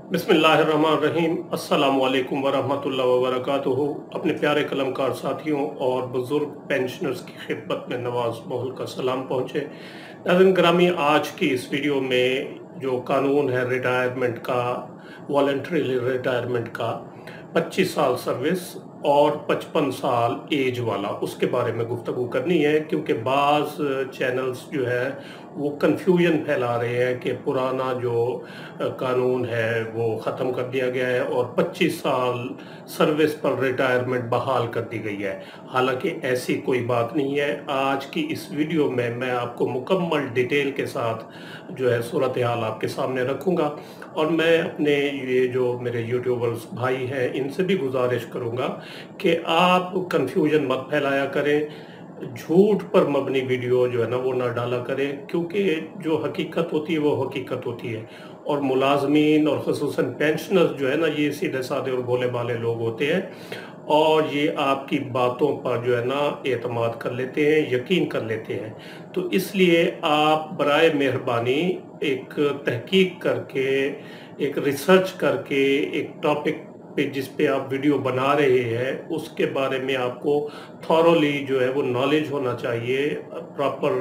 बिस्मिल्लाहिर्रहमानिर्रहीम। अस्सलामु अलैकुम वरहमतुल्लाहि वबरकातुहू। अपने प्यारे कलमकार साथियों और बुज़ुर्ग पेंशनर्स की खिदमत में नवाज मोहल का सलाम पहुँचे। नाज़रीन ग्रामी, आज की इस वीडियो में जो कानून है रिटायरमेंट का, वॉलंटरी रिटायरमेंट का, 25 साल सर्विस और 55 साल एज वाला, उसके बारे में गुफ्तगू करनी है, क्योंकि बाज़ चैनल्स जो है वो कन्फ्यूजन फैला रहे हैं कि पुराना जो कानून है वो ख़त्म कर दिया गया है और 25 साल सर्विस पर रिटायरमेंट बहाल कर दी गई है। हालांकि ऐसी कोई बात नहीं है। आज की इस वीडियो में मैं आपको मुकम्मल डिटेल के साथ जो है सूरत हाल आपके सामने रखूँगा, और मैं अपने ये जो मेरे यूट्यूबर्स भाई हैं इनसे भी गुजारिश करूँगा कि आप कन्फ्यूजन मत फैलाया करें, झूठ पर मबनी वीडियो जो है ना वो ना डाला करें, क्योंकि जो हकीकत होती है वो हकीकत होती है। और मुलाजमीन और ख़ुसूसन पेंशनर्स जो है ना, ये सीधे साधे और भोले भाले लोग होते हैं, और ये आपकी बातों पर जो है ना एतमाद कर लेते हैं, यकीन कर लेते हैं। तो इसलिए आप बराए मेहरबानी एक तहकीक करके, एक रिसर्च करके, एक टॉपिक पे जिस पे आप वीडियो बना रहे हैं उसके बारे में आपको थॉरोली जो है वो नॉलेज होना चाहिए। प्रॉपर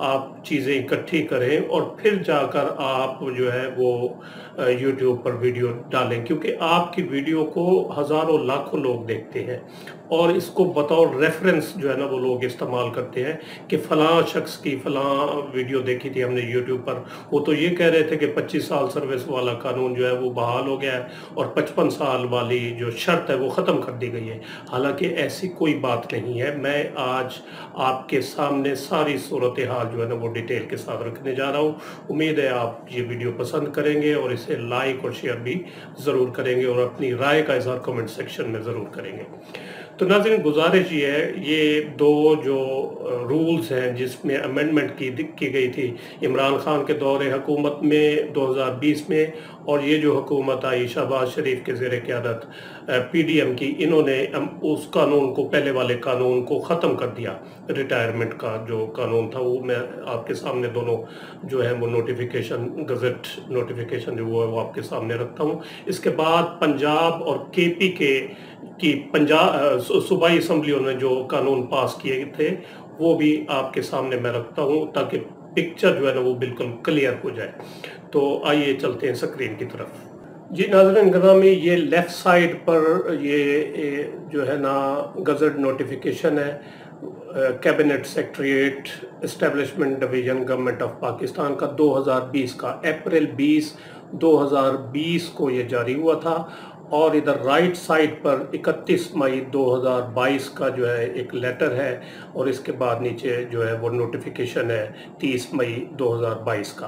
आप चीज़ें इकट्ठी करें और फिर जाकर आप जो है वो यूट्यूब पर वीडियो डालें, क्योंकि आपकी वीडियो को हज़ारों लाखों लोग देखते हैं और इसको बतौर रेफरेंस जो है ना वो लोग इस्तेमाल करते हैं कि फ़लाँ शख्स की फ़लाँ वीडियो देखी थी हमने यूट्यूब पर, वो तो ये कह रहे थे कि 25 साल सर्विस वाला कानून जो है वो बहाल हो गया है और 55 साल वाली जो शर्त है वो ख़त्म कर दी गई है। हालांकि ऐसी कोई बात नहीं है। मैं आज आपके सामने सारी सूरत हाल जो है ना वो डिटेल के साथ रखने जा रहा हूँ। उम्मीद है आप ये वीडियो पसंद करेंगे और इसे लाइक और शेयर भी ज़रूर करेंगे और अपनी राय का इज़हार कमेंट सेक्शन में ज़रूर करेंगे। तो नाज़रीन गुजारिश ये है, ये दो जो रूल्स हैं जिसमें अमेंडमेंट की गई थी इमरान खान के दौरे हुकूमत में 2020 में, और ये जो हुकूमत आई शहबाज शरीफ के ज़ेर क़यादत PDM की, इन्होंने उस कानून को, पहले वाले कानून को ख़त्म कर दिया। रिटायरमेंट का जो कानून था वो मैं आपके सामने दोनों जो है वो नोटिफिकेशन, गज़ट नोटिफिकेशन जो वो है वो आपके सामने रखता हूँ। इसके बाद पंजाब और KP की पंजाब सूबाई असम्बलियों ने जो कानून पास किए थे वो भी आपके सामने मैं रखता हूँ, ताकि पिक्चर जो है ना वो बिल्कुल क्लियर हो जाए। तो आइए चलते हैं स्क्रीन की तरफ। जी नाज़रीन ग्रामी, ये लेफ़्ट साइड पर ये जो है ना गज़ट नोटिफिकेशन है, cabinet secretariat establishment division government of Pakistan का 2020 का अप्रैल 20 2020 को ये जारी हुआ था, और इधर राइट साइड पर 31 मई 2022 का जो है एक लेटर है, और इसके बाद नीचे जो है वो नोटिफिकेशन है 30 मई 2022 का।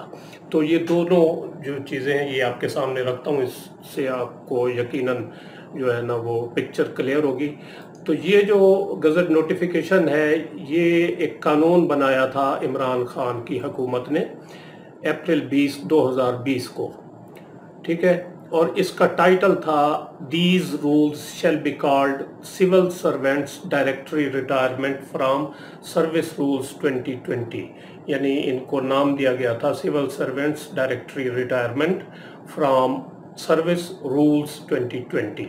तो ये दोनों जो चीज़ें हैं ये आपके सामने रखता हूँ, इससे आपको यकीनन जो है ना वो पिक्चर क्लियर होगी। तो ये जो गज़ट नोटिफिकेशन है ये एक कानून बनाया था इमरान खान की हुकूमत ने अप्रैल 20 2020 को, ठीक है, और इसका टाइटल था these rules shall be called civil servants directory retirement from service rules 2020, यानी इनको नाम दिया गया था civil servants directory retirement from service rules 2020।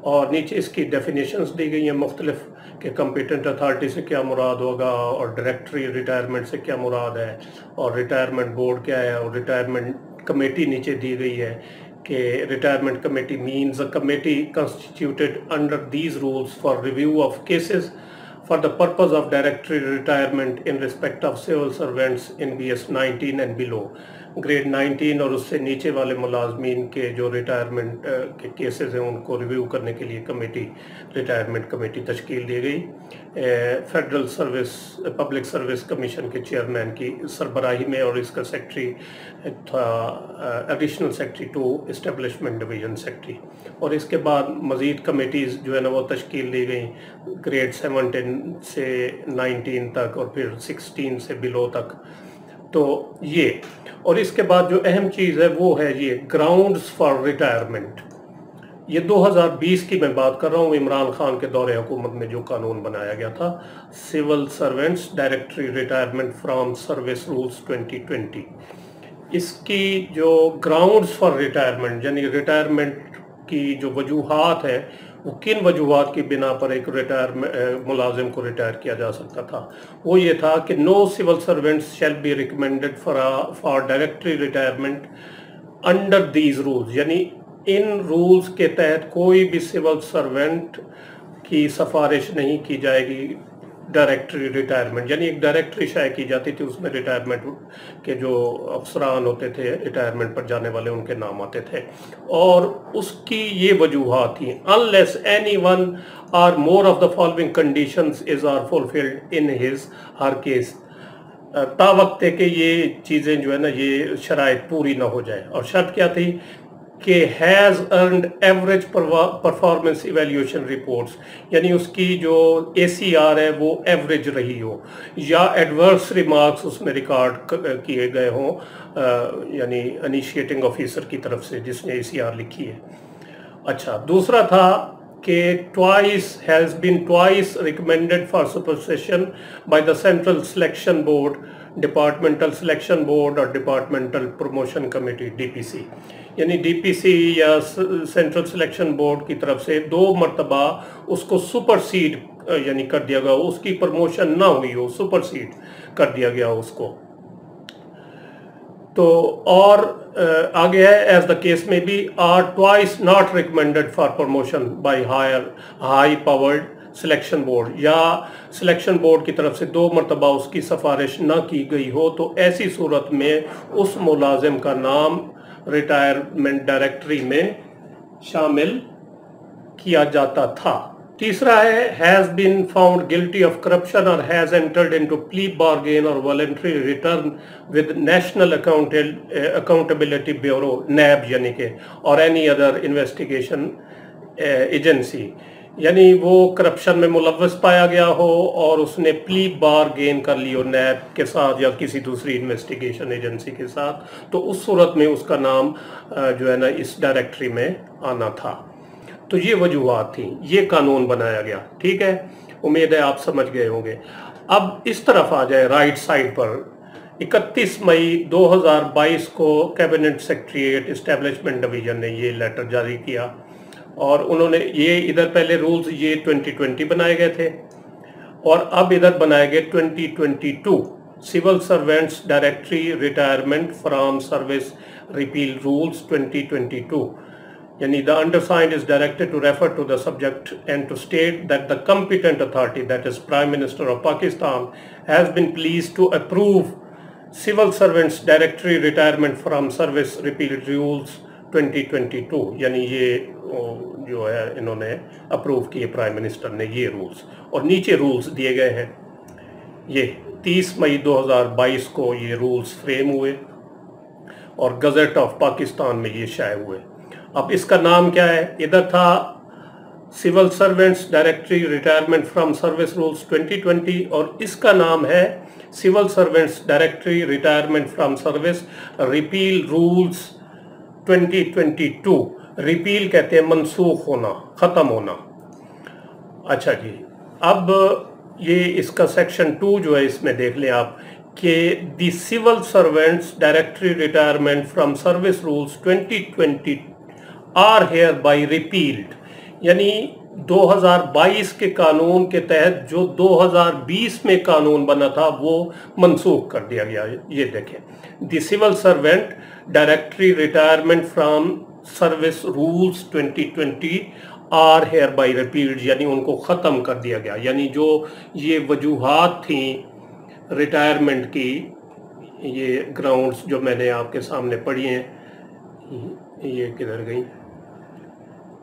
और नीचे इसकी डेफिनेशंस दी गई हैं मुख्तलिफ, कि कम्पिटेंट अथॉरिटी से क्या मुराद होगा, और डायरेक्टरी रिटायरमेंट से क्या मुराद है, और रिटायरमेंट बोर्ड क्या है, और रिटायरमेंट कमेटी नीचे दी गई है कि retirement committee means a committee constituted under these rules for review of cases for the purpose of directory retirement in respect of civil servants in BS 19 and below, grade 19 और उससे नीचे वाले मुलाजमीन के जो रिटायरमेंट के केसेस हैं उनको review करने के लिए कमेटी, रिटायरमेंट कमेटी तश्कील दी गई federal service public service commission के चेयरमैन की सरबराही में, और इसका सेक्रेटरी था additional secretary to establishment division secretary. और इसके बाद मज़ीद कमेटीज़ जो है ना वो तश्कील दी गई ग्रेड 17 से 19 तक और फिर 16 से बिलो तक। तो ये, और इसके बाद जो अहम चीज़ है वो है ये ग्राउंड्स फॉर रिटायरमेंट। ये 2020 की मैं बात कर रहा हूँ, इमरान खान के दौरे हुकूमत में जो कानून बनाया गया था civil servants directory retirement from service rules 2020। इसकी जो ग्राउंड्स फॉर रिटायरमेंट यानी रिटायरमेंट की जो वजूहात है वो किन वजूहात की बिना पर एक मुलाजिम को रिटायर किया जा सकता था, वो ये था कि no civil servants shall be recommended for directory retirement under these rules, यानी इन रूल्स के तहत कोई भी सिविल सर्वेंट की सिफारिश नहीं की जाएगी डायरेक्टरी रिटायरमेंट, यानी एक डायरेक्टरी शाये की जाती थी, उसमें रिटायरमेंट के जो अफसरान होते थे रिटायरमेंट पर जाने वाले उनके नाम आते थे, और उसकी ये वजूहात थी unless any one or more of the following conditions is are fulfilled in his her case, तावक्त है कि ये चीज़ें जो है ना ये शराइत पूरी ना हो जाए। और शर्त क्या थी कि has earned average performance evaluation reports, यानी उसकी जो ACR है वो एवरेज रही हो, या एडवर्स रिमार्क्स उसमें रिकॉर्ड किए गए हों, यानी इनिशिएटिंग ऑफिसर की तरफ से जिसने ACR लिखी है। अच्छा, दूसरा था कि has been twice recommended for supersession by the central selection board, departmental selection board और डिपार्टमेंटल प्रमोशन कमेटी DPC, यानी DPC या सेंट्रल सिलेक्शन बोर्ड की तरफ से 2 मरतबा उसको सुपरसीड यानी कर दिया गया, उसकी प्रमोशन ना हुई हो, सुपरसीड कर दिया गया उसको। तो और आगे है as the case may be are twice not recommended for promotion by high powered selection board, या सिलेक्शन बोर्ड की तरफ से 2 मरतबा उसकी सिफारिश ना की गई हो, तो ऐसी सूरत में उस मुलाजिम का नाम रिटायरमेंट डायरेक्टरी में शामिल किया जाता था। तीसरा है has been found guilty of corruption और has entered into plea bargain और voluntary return with national accountability bureau NAB यानी के और एनी अदर इन्वेस्टिगेशन एजेंसी, यानी वो करप्शन में मुलव्वस पाया गया हो और उसने प्ली बार गेन कर ली हो NAB के साथ या किसी दूसरी इन्वेस्टिगेशन एजेंसी के साथ, तो उस सूरत में उसका नाम जो है ना इस डायरेक्टरी में आना था। तो ये वजूहात थी, ये कानून बनाया गया। ठीक है, उम्मीद है आप समझ गए होंगे। अब इस तरफ आ जाए राइट साइड पर, 31 मई 2022 को कैबिनेट सेक्रेटरीट एस्टेब्लिशमेंट डिवीजन ने ये लेटर जारी किया, और उन्होंने ये इधर पहले रूल्स ये 2020 बनाए गए थे और अब इधर बनाए गए 2022 civil servants directory retirement from service repeal rules 2022, यानी the undersigned is directed to refer to the subject and to state that the competent authority, that is Prime Minister of Pakistan, has been pleased to approve civil servants directory retirement from service repeal rules 2022, यानी ये जो है इन्होंने approve किए prime minister ने ये rules, और नीचे रूल्स दिए गए हैं। ये 30 मई 2022 को ये रूल्स फ्रेम हुए और गजट ऑफ पाकिस्तान में ये शाये हुए। अब इसका नाम क्या है, इधर था civil servants directory retirement from service rules 2020 और इसका नाम है civil servants directory retirement from service repeal rules 2022। Repeal कहते हैं मनसूख होना, ख़त्म होना। अच्छा जी, अब ये इसका सेक्शन 2 जो है इसमें देख लें आप कि the civil servants directory retirement from service rules 2020 hereby बाई रिपील्ड, यानी 2022 के कानून के तहत जो 2020 में कानून बना था वो मनसूख कर दिया गया। ये देखें, the civil servant directory retirement from service rules 2020 hereby बाई रिपील्ड, यानी उनको ख़त्म कर दिया गया। यानी जो ये वजूहात थी रिटायरमेंट की, ये ग्राउंड्स जो मैंने आपके सामने पढ़ी हैं, ये किधर गई,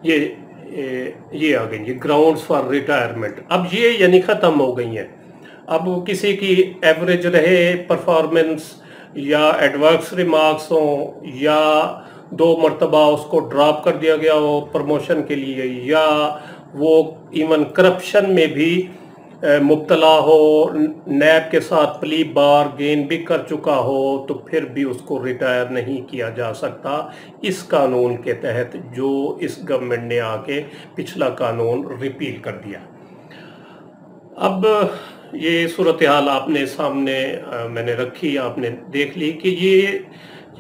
ये आ गई, ये ग्राउंड्स फॉर रिटायरमेंट। अब ये यानी ख़त्म हो गई हैं। अब किसी की एवरेज रहे परफॉर्मेंस या एडवर्स रिमार्क्स हो या 2 मरतबा उसको ड्रॉप कर दिया गया हो प्रमोशन के लिए, या वो इवन करप्शन में भी मुब्तला हो, NAB के साथ प्ली बार गेन भी कर चुका हो, तो फिर भी उसको रिटायर नहीं किया जा सकता इस कानून के तहत जो इस गवर्नमेंट ने आके पिछला कानून रिपील कर दिया। अब ये सूरत हाल आपने सामने मैंने रखी, आपने देख ली कि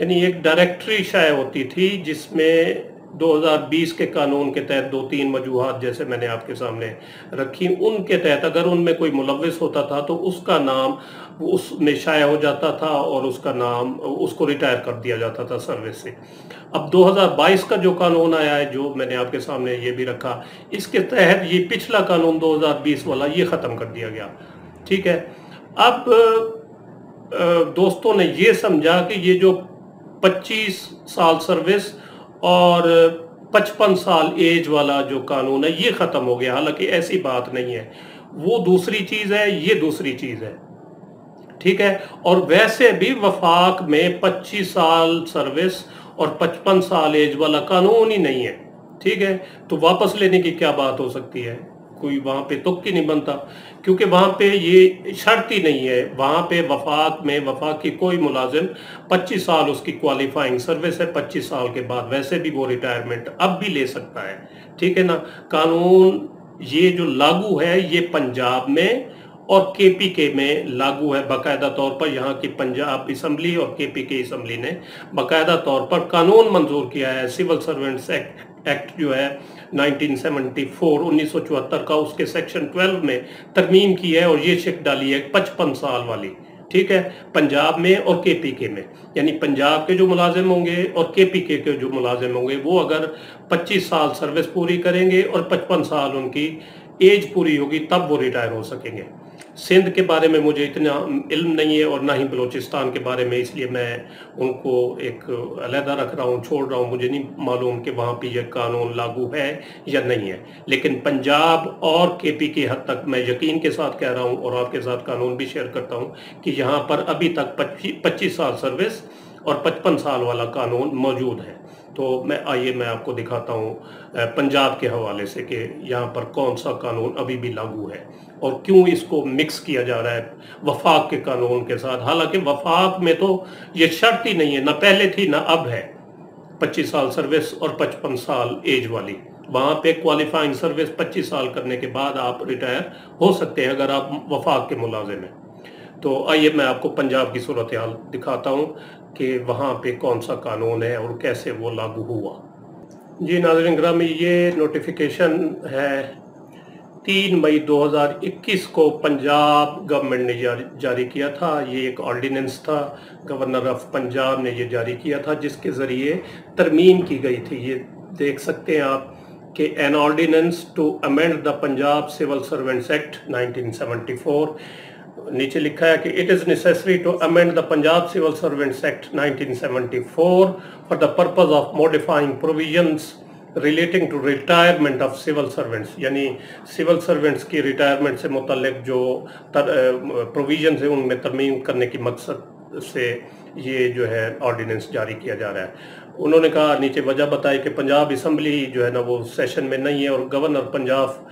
यानी एक डायरेक्टरी शाया होती थी जिसमें 2020 के कानून के तहत 2-3 वजूहात जैसे मैंने आपके सामने रखी, उनके तहत अगर उनमें कोई मुलव्विस होता था तो उसका नाम उसमें शाया हो जाता था और उसका नाम उसको रिटायर कर दिया जाता था सर्विस से। अब 2022 का जो कानून आया है, जो मैंने आपके सामने ये भी रखा, इसके तहत ये पिछला कानून 2020 वाला ये ख़त्म कर दिया गया। ठीक है, अब दोस्तों ने ये समझा कि ये जो 25 साल सर्विस और 55 साल एज वाला जो कानून है ये ख़त्म हो गया। हालांकि ऐसी बात नहीं है, वो दूसरी चीज़ है, ये दूसरी चीज़ है। ठीक है, और वैसे भी वफाक में 25 साल सर्विस और 55 साल एज वाला कानून ही नहीं है। ठीक है, तो वापस लेने की क्या बात हो सकती है? कोई वहाँ पे तुक ही नहीं बनता, क्योंकि वहाँ पे ये शर्त ही नहीं है। वहाँ पे वफाक की कोई मुलाजिम 25 साल उसकी क्वालिफाइंग सर्विस है, 25 साल के बाद वैसे भी वो रिटायरमेंट अब भी ले सकता है। ठीक है ना, कानून ये जो लागू है ये पंजाब में और केपीके में लागू है बाकायदा तौर पर। यहाँ की पंजाब असम्बली और केपीके असम्बली ने बाकायदा तौर पर कानून मंजूर किया है। सिविल सर्वेंट्स एक्ट जो है 1974 का, उसके सेक्शन 12 में तरमीम की है और ये शिक डाली है 55 साल वाली। ठीक है, पंजाब में और केपीके में, यानी पंजाब के जो मुलाजिम होंगे और केपीके के जो मुलाजिम होंगे वो अगर 25 साल सर्विस पूरी करेंगे और 55 साल उनकी एज पूरी होगी तब वो रिटायर हो सकेंगे। सिंध के बारे में मुझे इतना इल्म नहीं है और ना ही बलूचिस्तान के बारे में, इसलिए मैं उनको एक अलहदा रख रहा हूँ, छोड़ रहा हूँ। मुझे नहीं मालूम कि वहाँ पे ये कानून लागू है या नहीं है, लेकिन पंजाब और केपी की हद तक मैं यकीन के साथ कह रहा हूँ और आपके साथ कानून भी शेयर करता हूँ कि यहाँ पर अभी तक 25 साल सर्विस और 55 साल वाला कानून मौजूद है। तो मैं आपको दिखाता हूँ पंजाब के हवाले से कि यहाँ पर कौन सा कानून अभी भी लागू है और क्यों इसको मिक्स किया जा रहा है वफाक के कानून के साथ। हालांकि वफाक में तो ये शर्त ही नहीं है, ना पहले थी ना अब है 25 साल सर्विस और 55 साल एज वाली। वहाँ पे क्वालिफाइंग सर्विस 25 साल करने के बाद आप रिटायर हो सकते हैं अगर आप वफाक के मुलाजिम हैं। तो आइए मैं आपको पंजाब की सूरत हाल दिखाता हूँ कि वहाँ पे कौन सा कानून है और कैसे वो लागू हुआ। जी नाज़रीन ग्रामी, ये नोटिफिकेशन है 3 मई 2021 को पंजाब गवर्नमेंट ने जारी किया था। ये एक ऑर्डिनेंस था, गवर्नर ऑफ पंजाब ने ये जारी किया था जिसके ज़रिए तरमीम की गई थी। ये देख सकते हैं आप कि an ordinance to amend the Punjab civil servants act 1974। नीचे लिखा है कि it is necessary to amend the Punjab civil servants act 1974 for the purpose of modifying provisions relating to retirement of civil servants, यानी सिविल सर्वेंट्स की retirement से मुतल्लिक जो provisions है उनमें तरमीम करने की मकसद से ये जो है ऑर्डिनेंस जारी किया जा रहा है। उन्होंने कहा, नीचे वजह बताई कि पंजाब असम्बली जो है ना वो सेशन में नहीं है और governor Punjab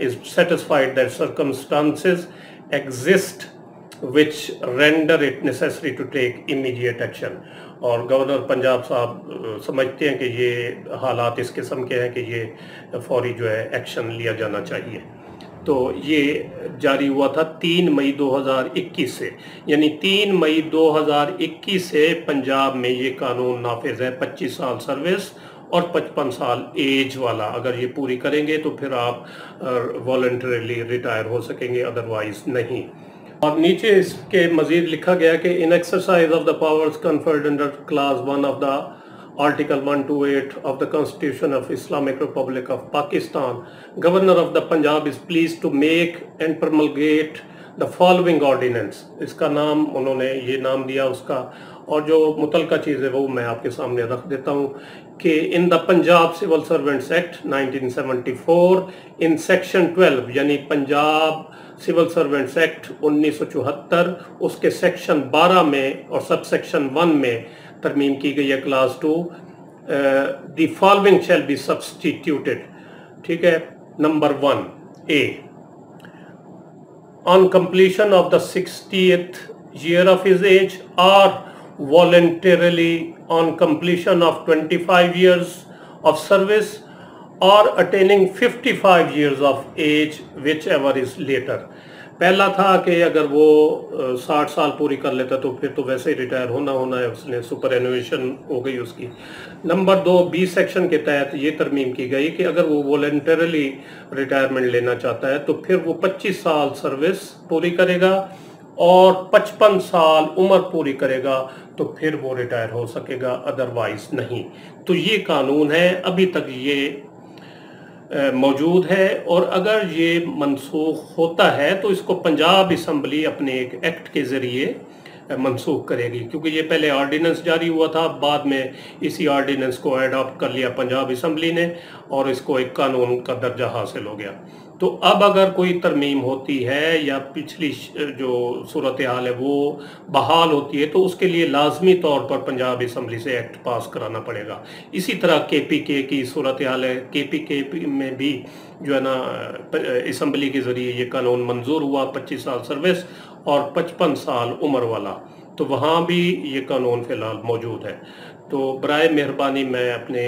is satisfied that circumstances exist which render it necessary to take immediate action। और गवर्नर पंजाब साहब समझते हैं कि ये हालात इस किस्म के हैं कि ये फौरी जो है एक्शन लिया जाना चाहिए। तो ये जारी हुआ था 3 मई 2021 से, यानी 3 मई 2021 से पंजाब में ये कानून नाफिज है। 25 साल सर्विस और 55 साल एज वाला अगर ये पूरी करेंगे तो फिर आप वॉलंटरीली रिटायर हो सकेंगे, अदरवाइज नहीं। और नीचे इसके मजीद लिखा गया कि in exercise of the powers conferred under clause 1 of the article 128 of the constitution of Islamic Republic of Pakistan, governor of the Punjab is pleased to make and promulgate the following ordinance. इसका नाम उन्होंने ये नाम दिया उसका, और जो मुतलका चीज़ है वो मैं आपके सामने रख देता हूँ कि in the Punjab civil servants act 1974 in section 12, यानी पंजाब सिविल सर्वेंट्स एक्ट 1974 उसके सेक्शन 12 में और सब सेक्शन 1 में तरमीम की गई है class 2। The following shall be substituted. ठीक है, number 1 A, on completion of the 60th year of his age or voluntarily on completion of 25 years of service or attaining 55 years of age, whichever is later। پہلا تھا کہ اگر وہ 60 سال پوری کر لیتا تو پھر تو ویسے ہی ریٹائر ہونا ہے، اس نے سپر اینویشن ہو گئی اس کی۔ نمبر 2 20 سیکشن کے تحت یہ ترمیم کی گئی کہ اگر وہ والنٹرلی ریٹائرمنٹ لینا چاہتا ہے تو پھر وہ 25 سال سروس پوری کرے گا اور 55 سال عمر پوری کرے گا تو پھر وہ ریٹائر ہو سکے گا، ادروائز نہیں۔ تو یہ قانون ہے، ابھی تک یہ موجود ہے، اور اگر یہ منسوخ ہوتا ہے تو اس کو پنجاب اسمبلی اپنے ایک ایکٹ کے ذریعے منسوخ کرے گی، کیونکہ یہ پہلے آرڈیننس جاری ہوا تھا، بعد میں اسی آرڈیننس کو ایڈاپٹ کر لیا پنجاب اسمبلی نے اور اس کو ایک قانون کا درجہ حاصل ہو گیا۔ تو اب اگر کوئی ترمیم ہوتی ہے یا پچھلی جو صورتحال ہے وہ بحال ہوتی ہے تو اس کے لیے لازمی طور پر پنجاب اسمبلی سے ایکٹ پاس کرانا پڑے گا۔ اسی طرح کے پی کے کی صورتحال ہے، کے پی میں بھی جو ہے نا اسمبلی کے ذریعے یہ قانون منظور ہوا، 25 سال سروس اور 55 سال عمر والا، تو وہاں بھی یہ قانون فی الحال موجود ہے۔ تو برائے مہربانی میں اپنے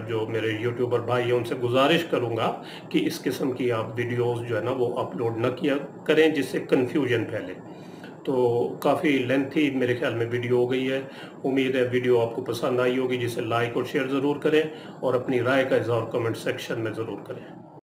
جو میرے یوٹیوبر بھائی ہیں ان سے گزارش کروں گا کہ اس قسم کی آپ ویڈیوز جو ہے نا وہ اپلوڈ نہ کیا کریں جس سے کنفیوژن پھیلے۔ تو کافی لینتھی میرے خیال میں ویڈیو ہو گئی ہے، امید ہے ویڈیو آپ کو پسند آئی ہوگی، جسے لائک اور شیئر ضرور کریں اور اپنی رائے کا اظہار کمنٹ سیکشن میں ضرور کریں۔